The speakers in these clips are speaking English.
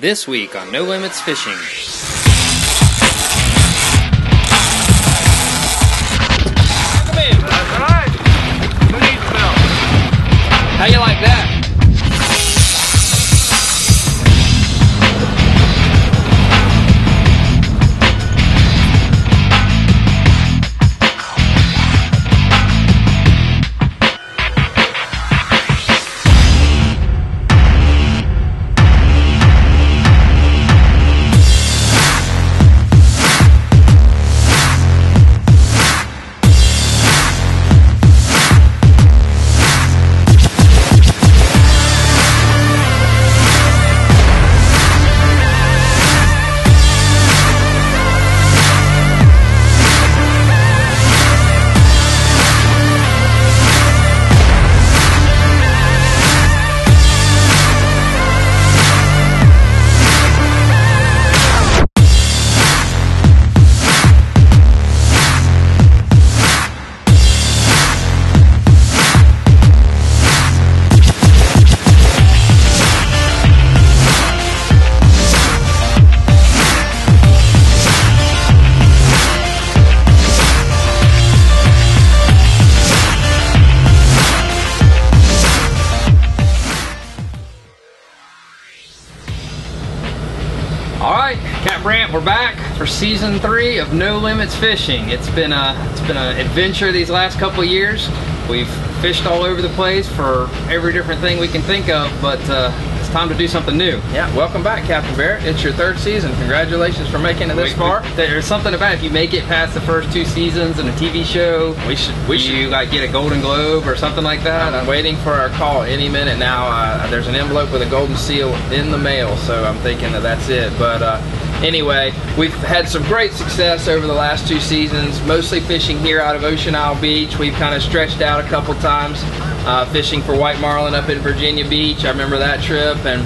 This week on No Limits Fishing. Come in. That's right. Who needs milk? How you like that? We're back for season 3 of No Limits Fishing. It's been an adventure these last couple of years. We've fished all over the place for every different thing we can think of, but it's time to do something new. Yeah, welcome back, Captain Barrett. It's your 3rd season. Congratulations for making it this far. There's something about if you make it past the first 2 seasons in a TV show, we should like get a Golden Globe or something like that. I'm waiting for our call any minute now. There's an envelope with a golden seal in the mail, so I'm thinking that's it. But anyway, we've had some great success over the last 2 seasons, mostly fishing here out of Ocean Isle Beach. We've kind of stretched out a couple times, fishing for white marlin up in Virginia Beach. I remember that trip, and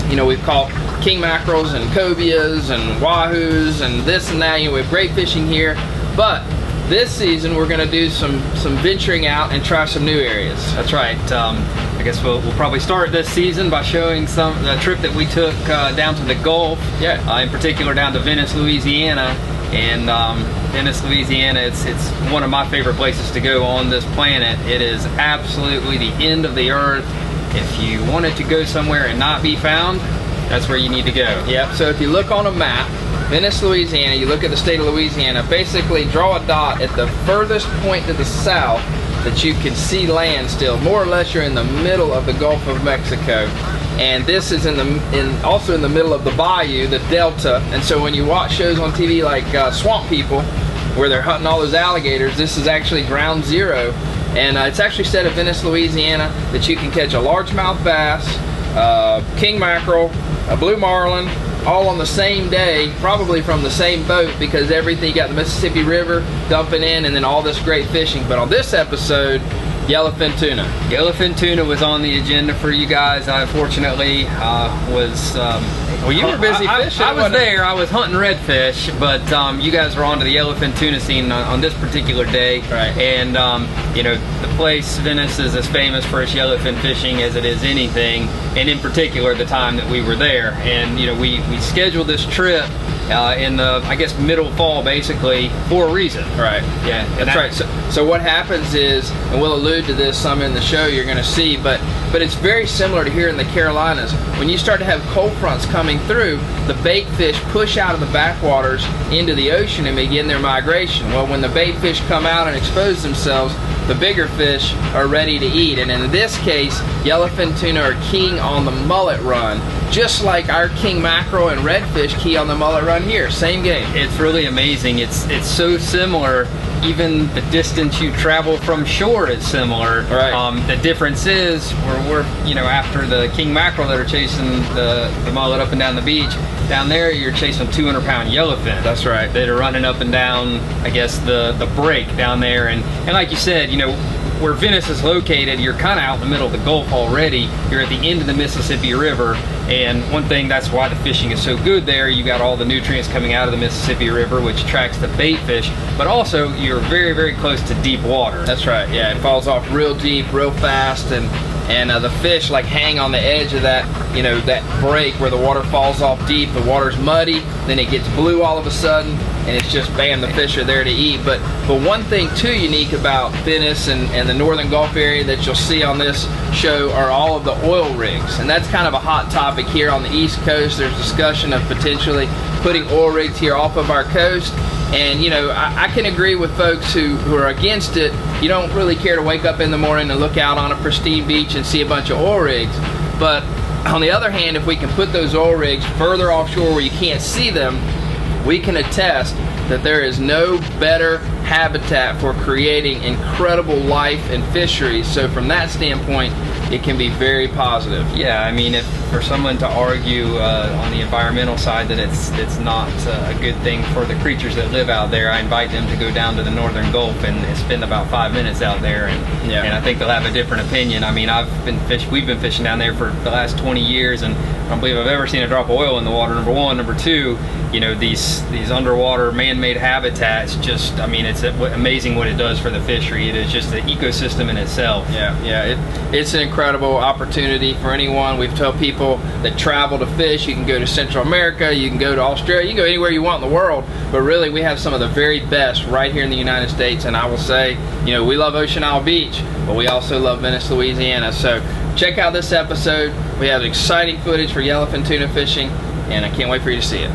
you know, we've caught king mackerels and cobias and wahoos and this and that. You know, we have great fishing here, but this season we're going to do some venturing out and try some new areas. That's right. I guess we'll probably start this season by showing the trip that we took down to the Gulf. Yeah. In particular down to Venice, Louisiana. And Venice, Louisiana, it's one of my favorite places to go on this planet. It is absolutely the end of the earth. If you wanted to go somewhere and not be found, that's where you need to go. Yep. So if you look on a map, Venice, Louisiana, you look at the state of Louisiana, basically draw a dot at the furthest point to the south that you can see land still. More or less you're in the middle of the Gulf of Mexico. And this is also in the middle of the bayou, the delta. And so when you watch shows on TV like Swamp People, where they're hunting all those alligators, this is actually ground zero. And it's actually said at Venice, Louisiana, that you can catch a largemouth bass, king mackerel, a blue marlin, all on the same day, probably from the same boat, because everything, you got the Mississippi River dumping in and then all this great fishing. But on this episode, yellowfin tuna. Yellowfin tuna was on the agenda for you guys. I fortunately was... well, you were busy fishing. I was there. I was hunting redfish, but you guys were onto the yellowfin tuna scene on this particular day. Right. And you know, the place, Venice, is as famous for its yellowfin fishing as it is anything, and in particular the time that we were there. And you know, we scheduled this trip in the, I guess, middle fall, basically, for a reason. Right. Yeah. That's right. So what happens is, and we'll allude to this some in the show you're going to see, but it's very similar to here in the Carolinas. When you start to have cold fronts coming through, the bait fish push out of the backwaters into the ocean and begin their migration. Well, when the bait fish come out and expose themselves, the bigger fish are ready to eat. And in this case, yellowfin tuna are keying on the mullet run, just like our king mackerel and redfish key on the mullet run here. Same game. It's really amazing. It's so similar. Even the distance you travel from shore is similar. Right. The difference is we're you know, after the king mackerel that are chasing the mullet up and down the beach, down there you're chasing 200-pound yellowfin. That's right. That are running up and down, I guess, the break down there. And like you said, you know, where Venice is located, you're kind of out in the middle of the Gulf already. You're at the end of the Mississippi River, and one thing, that's why the fishing is so good there. You got all the nutrients coming out of the Mississippi River, which attracts the bait fish, but also you're very, very close to deep water. That's right. Yeah, it falls off real deep, real fast, and and the fish like hang on the edge of that, you know, that break where the water falls off deep. The water's muddy, then it gets blue all of a sudden, and it's just bam, the fish are there to eat. But one thing too unique about Venice and the northern Gulf area that you'll see on this show are all of the oil rigs, and that's kind of a hot topic here on the East Coast. There's discussion of potentially putting oil rigs here off of our coast. And you know, I can agree with folks who are against it. You don't really care to wake up in the morning and look out on a pristine beach and see a bunch of oil rigs. But on the other hand, if we can put those oil rigs further offshore where you can't see them, we can attest that there is no better habitat for creating incredible life and fisheries. So from that standpoint, it can be very positive. Yeah, I mean, if for someone to argue on the environmental side that it's not a good thing for the creatures that live out there, I invite them to go down to the northern Gulf and spend about 5 minutes out there, and I think they'll have a different opinion. I mean, we've been fishing down there for the last 20 years, and I don't believe I've ever seen a drop of oil in the water, number one. Number two, you know, these underwater man-made habitats, just, I mean, it's amazing what it does for the fishery. It is just an ecosystem in itself. It's an incredible opportunity for anyone. We've told people that travel to fish, you can go to Central America, you can go to Australia, you can go anywhere you want in the world, but really we have some of the very best right here in the United States. And I will say, you know, we love Ocean Isle Beach, but we also love Venice, Louisiana. So check out this episode. We have exciting footage for yellowfin tuna fishing, and I can't wait for you to see it.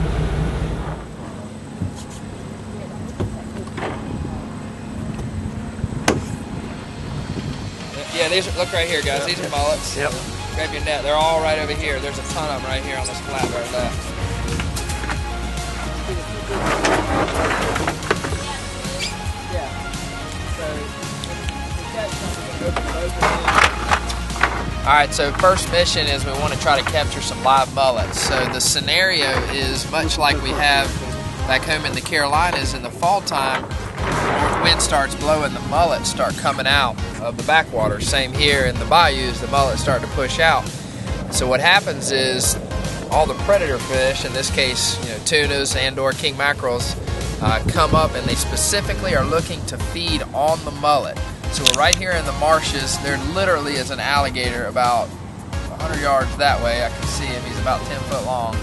Yeah, these are, look right here, guys. These are mullets. Yep. Grab your net. They're all right over here. There's a ton of them right here on this flat right left. Alright, so first mission is we want to try to capture some live mullets. So the scenario is much like we have back home in the Carolinas in the fall time. North wind starts blowing, the mullets start coming out of the backwater. Same here in the bayous, the mullets start to push out. So what happens is all the predator fish, in this case, you know, tunas and/or king mackerels, come up, and they specifically are looking to feed on the mullet. So we're right here in the marshes. There literally is an alligator about 100 yards that way. I can see him. He's about 10 foot long.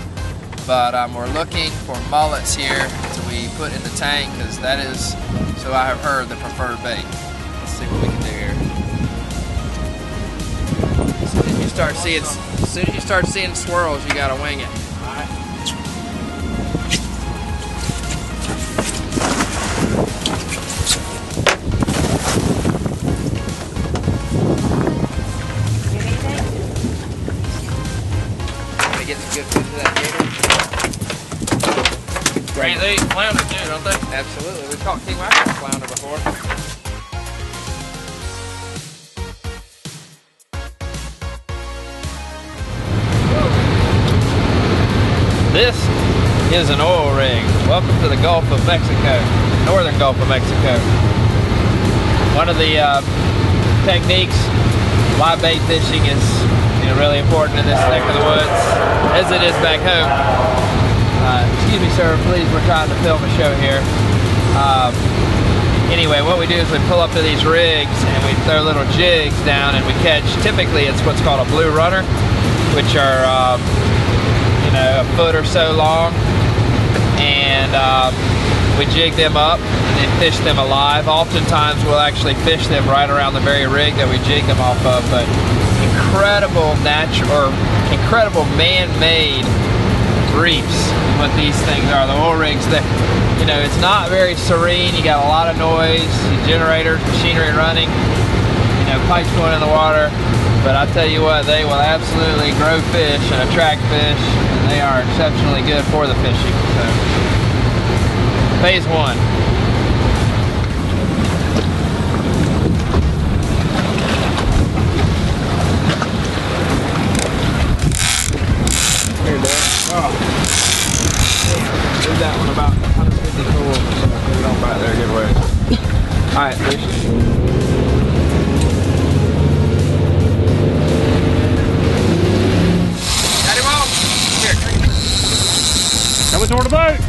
But we're looking for mullets here to be put in the tank, because that is, so I have heard, the preferred bait. Let's see what we can do here. As soon as you start seeing swirls, you gotta wing it. Get some good food to that gator. Great. They eat flounder too, don't they? Absolutely. We've caught king mackerel flounder before. This is an oil rig. Welcome to the Gulf of Mexico, northern Gulf of Mexico. One of the techniques, live bait fishing, is really important in this neck of the woods, as it is back home. Excuse me, sir, please, we're trying to film a show here. Anyway, what we do is we pull up to these rigs and we throw little jigs down, and we catch, typically it's what's called a blue runner, which are a foot or so long, and we jig them up and then fish them alive. Oftentimes we'll actually fish them right around the very rig that we jig them off of, but incredible man-made reefs, what these things are. The oil rigs, that it's not very serene. You got a lot of noise, generators, machinery running, pipes going in the water. But I tell you what, they will absolutely grow fish and attract fish, and they are exceptionally good for the fishing. So, phase one. Here, Dad. Oh. Leave that one about 150 pulls or so. Put it on back there, give away. Alright, fish. Coming toward the boat.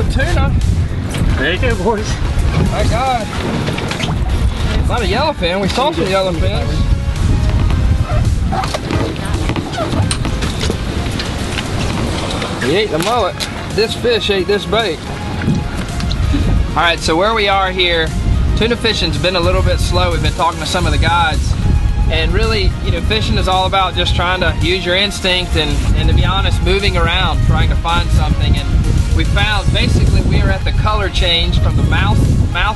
of tuna. There you go, boys. My God. A lot of yellowfin. We saw some yellowfins. We ate the mullet. This fish ate this bait. All right, so where we are here, tuna fishing's been a little bit slow. We've been talking to some of the guides. And really, you know, fishing is all about just trying to use your instinct and to be honest, moving around, trying to find something. And we found, basically, we are at the color change from the mouth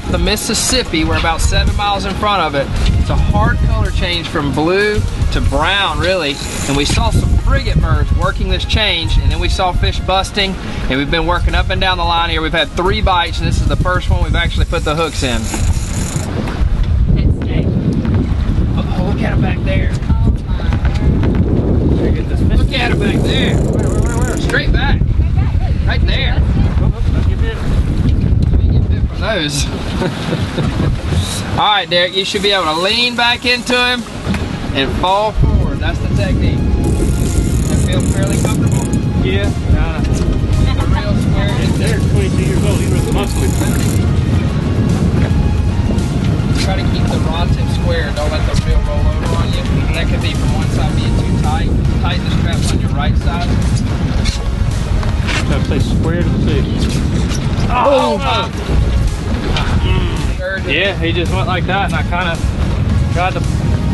of the Mississippi. We're about 7 miles in front of it. It's a hard color change from blue to brown, really. And we saw some frigate birds working this change, and then we saw fish busting, and we've been working up and down the line here. We've had 3 bites, and this is the first one we've actually put the hooks in. Oh, look at him back there. Look at him back there. Where? Straight back. Right there. Let me get bit from those. All right, Derek, you should be able to lean back into him and fall forward. That's the technique. Does that feel fairly comfortable? Yeah. A real square. Derek's 22 years old. He's really muscular. Try to keep the rod tip square. Don't let the reel roll over on you. That could be from one side being too tight. Tighten the straps on your right side. Try to stay square to the fish. Oh! Yeah, he just went like that, and I kind of tried to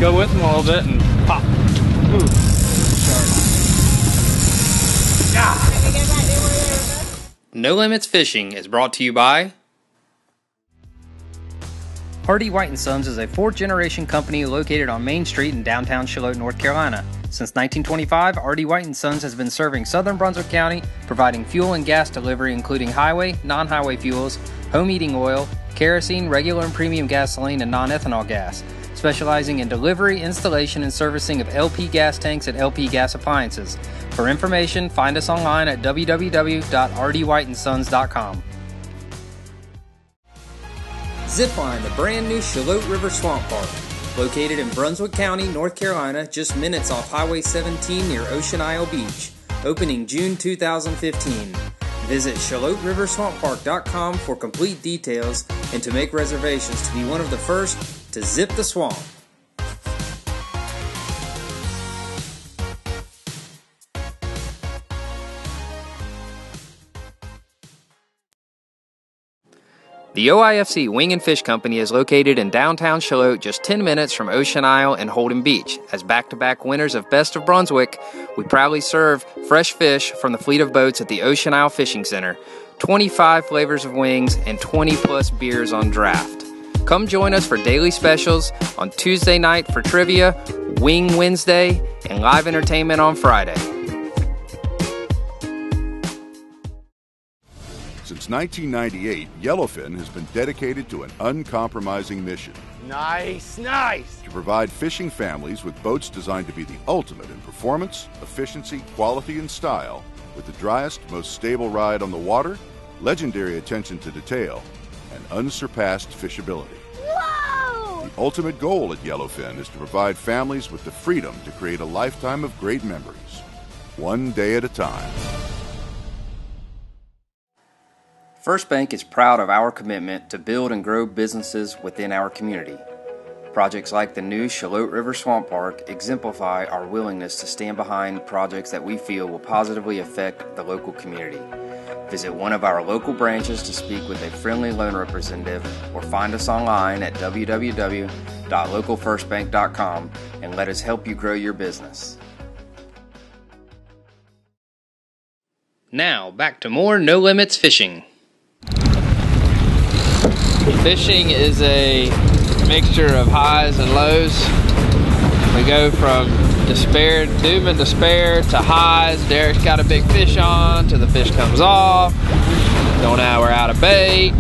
go with him a little bit and pop. Ooh. No Limits Fishing is brought to you by Hardy White & Sons is a 4th-generation company located on Main Street in downtown Charlotte, North Carolina. Since 1925, Hardy White & Sons has been serving southern Brunswick County, providing fuel and gas delivery including highway, non-highway fuels, home heating oil, kerosene, regular and premium gasoline, and non-ethanol gas, specializing in delivery, installation, and servicing of LP gas tanks and LP gas appliances. For information, find us online at www.rdwhiteandsons.com. Zipline, the brand new Charlotte River Swamp Park. Located in Brunswick County, North Carolina, just minutes off Highway 17 near Ocean Isle Beach. Opening June 2015. Visit CharlotteRiverSwampPark.com for complete details and to make reservations to be one of the first to zip the swamp. The OIFC Wing and Fish Company is located in downtown Charlotte, just 10 minutes from Ocean Isle and Holden Beach. As back-to-back winners of Best of Brunswick, we proudly serve fresh fish from the fleet of boats at the Ocean Isle Fishing Center, 25 flavors of wings, and 20-plus beers on draft. Come join us for daily specials on Tuesday night for trivia, Wing Wednesday, and live entertainment on Friday. Since 1998, Yellowfin has been dedicated to an uncompromising mission. Nice. To provide fishing families with boats designed to be the ultimate in performance, efficiency, quality, and style, with the driest, most stable ride on the water, legendary attention to detail, and unsurpassed fishability. Whoa! The ultimate goal at Yellowfin is to provide families with the freedom to create a lifetime of great memories, one day at a time. First Bank is proud of our commitment to build and grow businesses within our community. Projects like the new Charlotte River Swamp Park exemplify our willingness to stand behind projects that we feel will positively affect the local community. Visit one of our local branches to speak with a friendly loan representative or find us online at www.localfirstbank.com and let us help you grow your business. Now, back to more No Limits Fishing. Fishing is a mixture of highs and lows. We go from doom and despair to highs. Derek's got a big fish on, till the fish comes off. So now we're out of bait.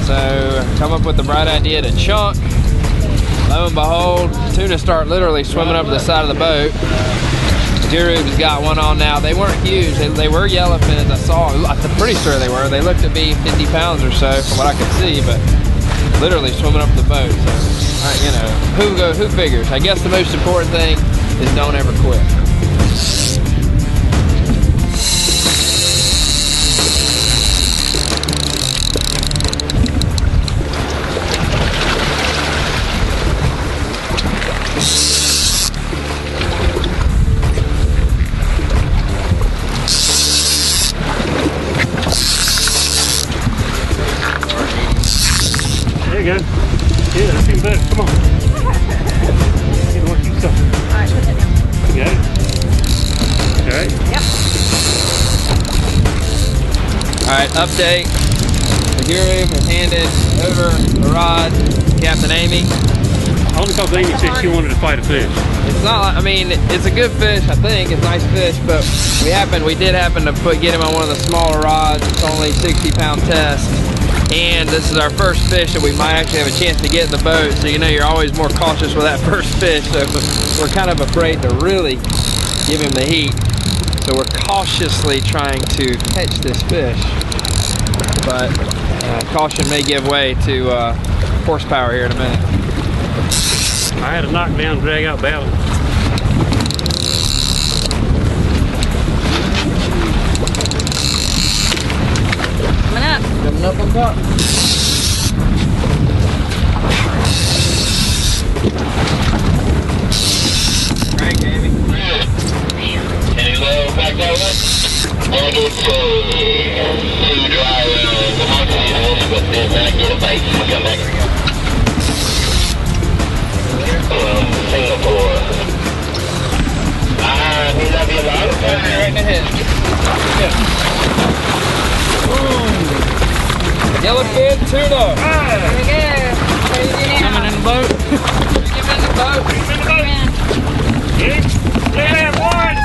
So come up with the bright idea to chunk. Lo and behold, tuna start literally swimming up to the side of the boat. Jerub's got one on now. They weren't huge. They were yellowfins. I saw. I'm pretty sure they were. They looked to be 50 pounds or so from what I could see, but literally swimming up the boat. So, you know, who figures? I guess the most important thing is don't ever quit. go. Yeah, that's even better. Come on. You don't want to keep something. Alright, put that down. You got it? Alright. Yep. Alright, update. The guru has handed over the rod to Captain Amy. Only because Amy said she wanted to fight a fish. It's not like, I mean, it's a good fish, I think. It's a nice fish, but we did happen to get him on one of the smaller rods. It's only 60-pound test. And this is our first fish that we might actually have a chance to get in the boat. So you know you're always more cautious with that first fish. So we're kind of afraid to really give him the heat. So we're cautiously trying to catch this fish. But caution may give way to horsepower here in a minute. I had a knockdown, drag out battle. Coming up. Coming up on top. Crank, Amy. Any low back over? And it's too dry. The monkey will split this and I get a bite. Come back. Singapore. We love you a lot. Right in the head. Yeah. Yellowfin tuna. Here we go. What do you do now? Coming in the boat. Get him in the boat. Yeah, one!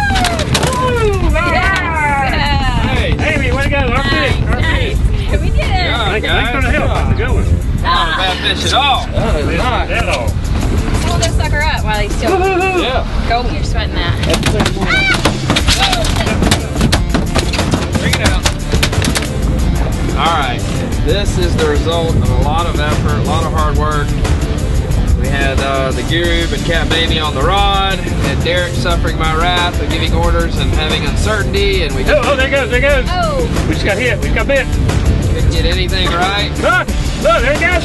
Woo! Yeah. Hey. Amy, way to go! Our fish! Our fish! Nice. We did it. Thanks for the help. That's a good one. Not a bad fish at all. Not at all. Hold this sucker up while he's still Yeah. go. You're sweating that. Bring it out. All right. This is the result of a lot of effort, a lot of hard work. We had the guru and Captain Amy on the rod, and Derek suffering my wrath of giving orders and having uncertainty, and we Oh, there goes, there goes. Oh. We just got hit, we just got bit. couldn't get anything right. Look, look, there it goes.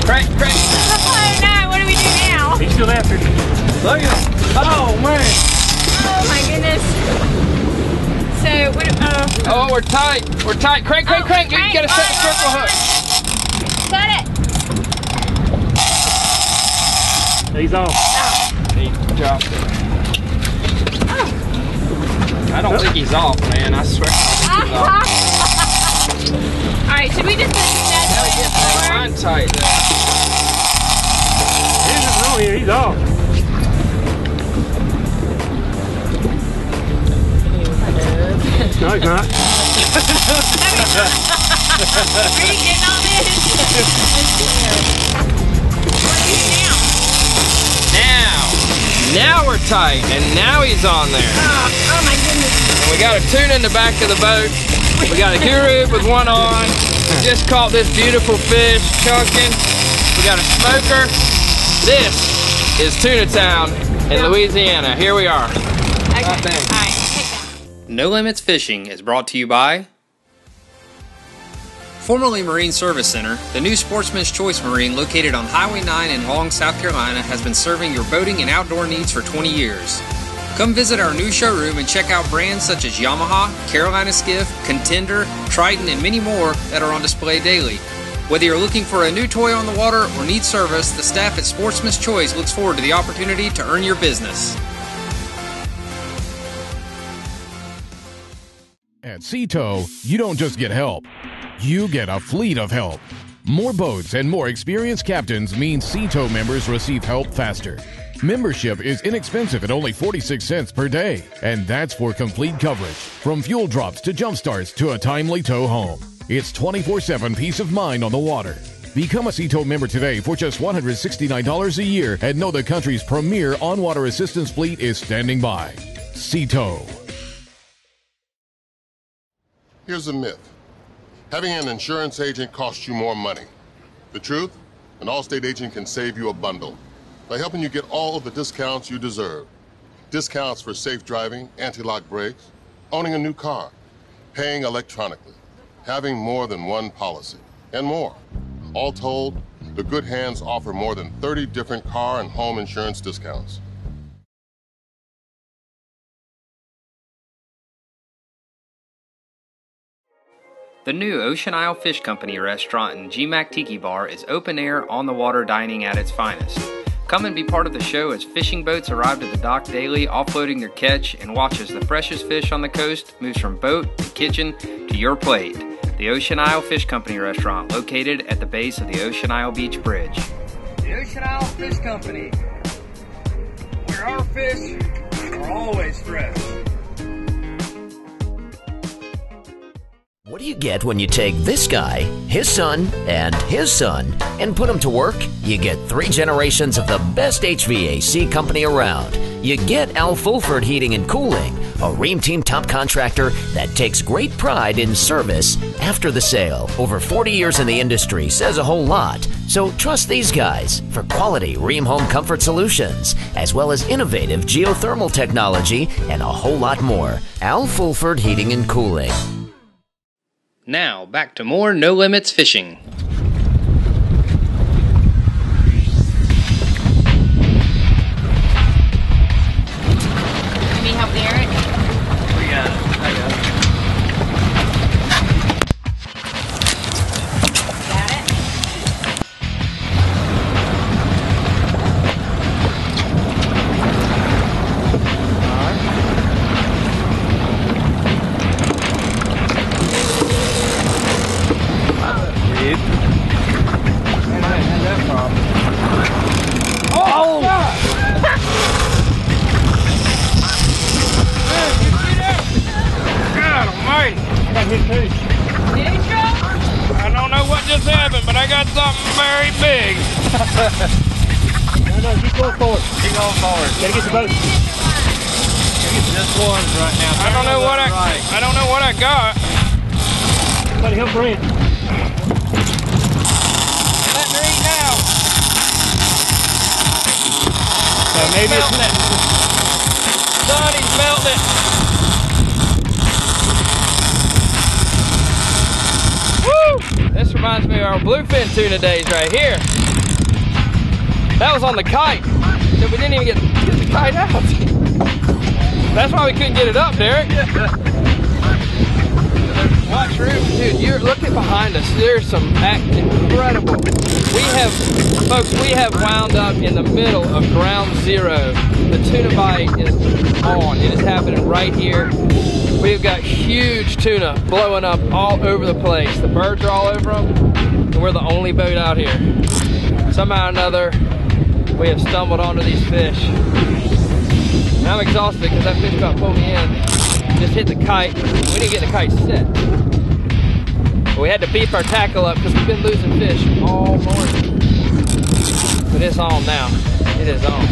Crank, crank. Oh no, what do we do now? He's still after it. Look at him. Oh, man. Oh my goodness. So, what, Oh, we're tight. We're tight. Crank, crank, crank. You gotta set the circle hook. got it. He's off. He dropped it. I don't think he's off, man. I swear I don't think he's off. Alright, should we just put that Now he gets that line tight there. There's nothing wrong here, he's off. No, he's not. Are you getting on this? Now we're tight, and now he's on there. Oh my goodness. And we got a tuna in the back of the boat. We got a guru with one on. We just caught this beautiful fish, chunking. We got a smoker. This is Tuna Town in Louisiana. Here we are. Okay. Alright, take that. No Limits Fishing is brought to you by formerly Marine Service Center. The new Sportsman's Choice Marine located on Highway 9 in Long, South Carolina has been serving your boating and outdoor needs for 20 years. Come visit our new showroom and check out brands such as Yamaha, Carolina Skiff, Contender, Triton, and many more that are on display daily. Whether you're looking for a new toy on the water or need service, the staff at Sportsman's Choice looks forward to the opportunity to earn your business. At Sea-Tow, you don't just get help, you get a fleet of help. More boats and more experienced captains means Sea-Tow members receive help faster. Membership is inexpensive at only 46 cents per day, and that's for complete coverage, from fuel drops to jump starts to a timely tow home. It's 24/7 peace of mind on the water. Become a Sea-Tow member today for just $169 a year and know the country's premier on-water assistance fleet is standing by. Sea-Tow. Here's a myth. Having an insurance agent costs you more money. The truth? An Allstate agent can save you a bundle by helping you get all of the discounts you deserve. Discounts for safe driving, anti-lock brakes, owning a new car, paying electronically, having more than one policy, and more. All told, the Good Hands offer more than 30 different car and home insurance discounts. The new Ocean Isle Fish Company restaurant and GMAC Tiki Bar is open air, on the water dining at its finest. Come and be part of the show as fishing boats arrive at the dock daily, offloading their catch, and watch as the freshest fish on the coast moves from boat to kitchen to your plate. The Ocean Isle Fish Company restaurant, located at the base of the Ocean Isle Beach Bridge. The Ocean Isle Fish Company, where our fish are always fresh. What do you get when you take this guy, his son, and put them to work? You get 3 generations of the best HVAC company around. You get Al Fulford Heating and Cooling, a Ream Team top contractor that takes great pride in service after the sale. Over 40 years in the industry says a whole lot. So trust these guys for quality Ream home comfort solutions, as well as innovative geothermal technology and a whole lot more. Al Fulford Heating and Cooling. Now, back to more No Limits fishing. Let me help Derek. We got it. I got it. Got it? Man, I didn't have that problem. Oh! God! God almighty. I got hit too. I don't know what just happened, but I got something very big. No, keep going forward. Keep going forward. Gotta get the boat. Just ones right now. I don't know what I got. Somebody help Brent. Let me eat now. So maybe it's it. Son, he's melting it. Woo! This reminds me of our bluefin tuna days right here. That was on the kite. So we didn't even get the kite out. That's why we couldn't get it up, Derek. Watch room, dude. You're looking behind us. There's some incredible. We have wound up in the middle of ground zero. The tuna bite is on. It is happening right here. We've got huge tuna blowing up all over the place. The birds are all over them, and we're the only boat out here. Somehow or another, we have stumbled onto these fish. And I'm exhausted because that fish about pulled me in. Just hit the kite. We didn't get the kite set. But we had to beef our tackle up because we've been losing fish all morning. But it's on now. It is on.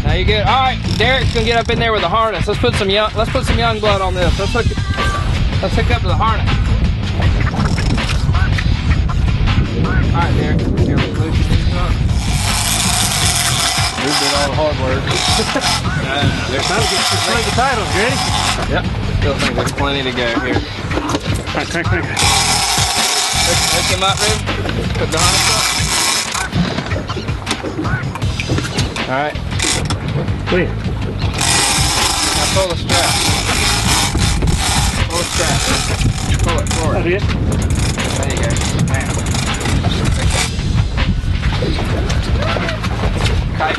Now you good? All right, Derek's gonna get up in there with the harness. Let's put some young blood on this. Let's hook up to the harness. All right, Derek. Here, let's loosen these up. We did all the hard work. There's time to get the titles. You ready? Yep. Still think there's plenty to go here. Crank. Hook him up, dude. Put the harness up. All right. Clear. Now pull the strap. Pull the strap. Pull it forward. That's it. There you go. Bam. Kite.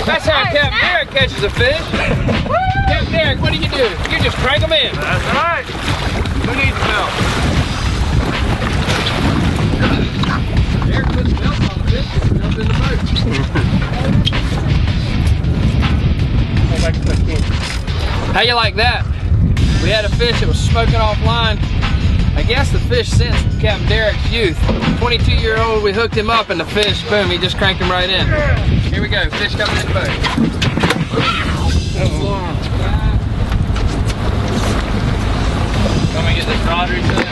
That's how Captain Derek catches a fish. Captain Derek, what do? You just crank them in. That's right. Who needs milk? Derek puts milk on the fish and jumps in the boat. How you like that? We had a fish that was smoking offline. I guess the fish sensed Captain Derek's youth. 22-year-old, we hooked him up and the fish, boom, he just cranked him right in. Here we go, fish coming in the boat. Come and get this rod reset.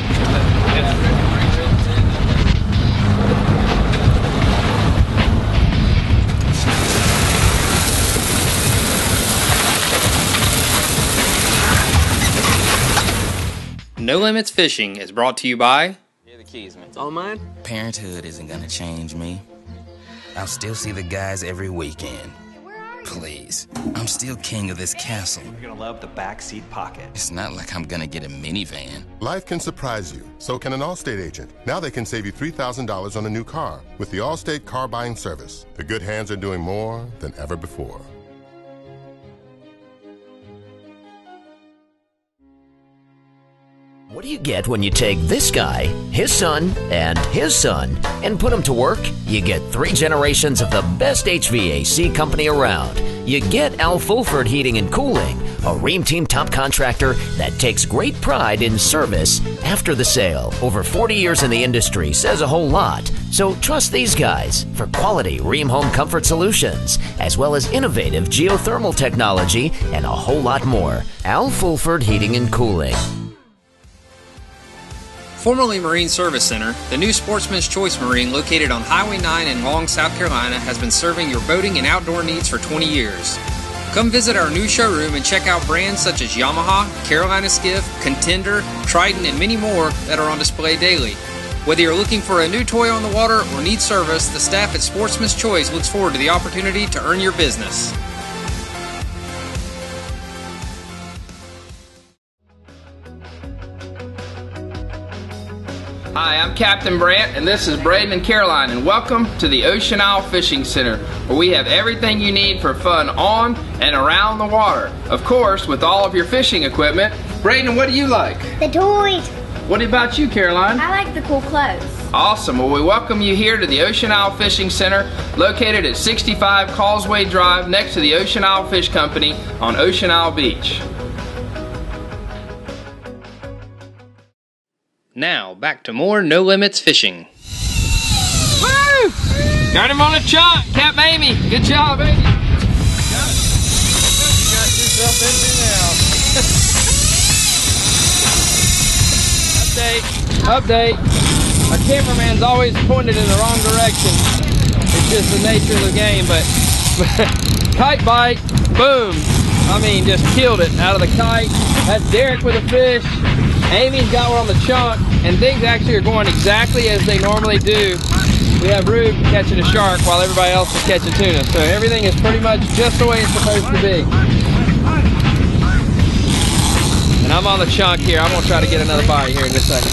No Limits Fishing is brought to you by... Here are the keys, man. It's all mine. Parenthood isn't gonna change me. I'll still see the guys every weekend. Please, I'm still king of this castle. You're gonna love the backseat pocket. It's not like I'm gonna get a minivan. Life can surprise you, so can an Allstate agent. Now they can save you $3,000 on a new car with the Allstate car buying service. The good hands are doing more than ever before. What do you get when you take this guy, his son, and his son, and put them to work? You get 3 generations of the best HVAC company around. You get Al Fulford Heating and Cooling, a Ream Team top contractor that takes great pride in service after the sale. Over 40 years in the industry says a whole lot. So trust these guys for quality Ream home comfort solutions, as well as innovative geothermal technology and a whole lot more. Al Fulford Heating and Cooling. Formerly Marine Service Center, the new Sportsman's Choice Marine located on Highway 9 in Long, South Carolina has been serving your boating and outdoor needs for 20 years. Come visit our new showroom and check out brands such as Yamaha, Carolina Skiff, Contender, Trident, and many more that are on display daily. Whether you're looking for a new toy on the water or need service, the staff at Sportsman's Choice looks forward to the opportunity to earn your business. Hi, I'm Captain Brant, and this is Braden and Caroline, and welcome to the Ocean Isle Fishing Center, where we have everything you need for fun on and around the water. Of course, with all of your fishing equipment. Braden, what do you like? The toys. What about you, Caroline? I like the cool clothes. Awesome. Well, we welcome you here to the Ocean Isle Fishing Center, located at 65 Causeway Drive, next to the Ocean Isle Fish Company on Ocean Isle Beach. Now, back to more No Limits Fishing. Woo! Got him on a chunk, Cap Amy. Good job, baby. Got yourself into now. Update. Our cameraman's always pointed in the wrong direction. It's just the nature of the game, but kite bite, boom. I mean, just killed it out of the kite. That's Derek with a fish. Amy's got one on the chunk, and things actually are going exactly as they normally do. We have Rube catching a shark while everybody else is catching tuna. So everything is pretty much just the way it's supposed to be. And I'm on the chunk here. I'm gonna try to get another bite here in just a second.